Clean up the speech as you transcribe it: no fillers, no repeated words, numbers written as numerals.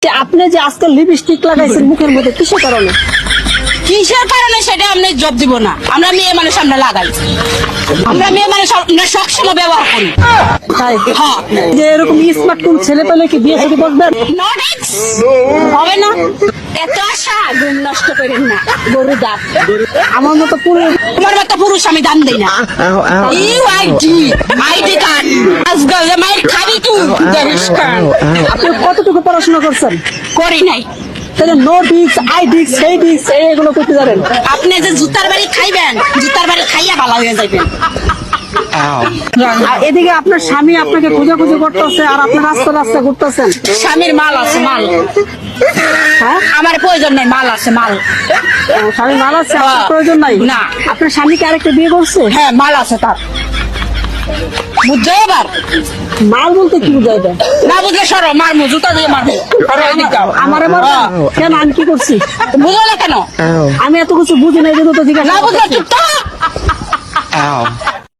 আপনি যে আজকে লিপস্টিক লাগাইছেন মুখের মধ্যে কিসের কারণে? কিসের কারণে সেটা আমরা জব দিব না। আমরা মেয়ে মানুষ আমরা লাগাই, আমরা মেয়ে মানুষ আমরা সবসময় ব্যবহার করি। তাই হ্যাঁ, যে এরকম স্মার্ট কোন ছেলে পেলে কি বিয়ে শাদী বসবেন? হবে না। এত আশা ঘুম নষ্ট করেন না, গরু দাঁত। আমার মতো পুরো তোমার মতো পুরুষ আমি দান দেই না। ইউআইডি আইডি কার্ড আজকাল মায়ের খাবি তুই দেশকার আপনি কতটুকু পড়াশোনা করছেন? করি নাই। তাহলে নো ডিক্স আই ডিক্স সেই ডিক্স এগুলো করতে জানেন? আপনি যে জুতার বাড়ি খাইবেন, জুতার বাড়ি খাইয়া ভালো হয়ে যাবেন। আর এদিকে আপনার স্বামী আপনাকে খোঁজাখুঁজি করতেছে আর আপনি রাস্তা রাস্তা ঘুরতেছেন। স্বামীর মাল আছে, মাল। হ্যাঁ, আমার প্রয়োজন নাই, মাল আছে, মাল। স্বামী মাল আছে, আপনার প্রয়োজন নাই? না। আপনার স্বামীকে আরেকটা বিয়ে করছে? হ্যাঁ, মাল আছে তার। বুঝছো এবার? মাল বলতে কি বুঝাই দেয়? না বুঝলে সরো, মারমু, জুতা দিয়ে মারবো। সরো এদিক যাও। আমারে মারবেন? কেন, আমি কি করছি? বুঝো না কেন? আমি এত কিছু বুঝি না, এই জন্য তো জিজ্ঞাসা না বুঝলে করতেছি। চুপ তো।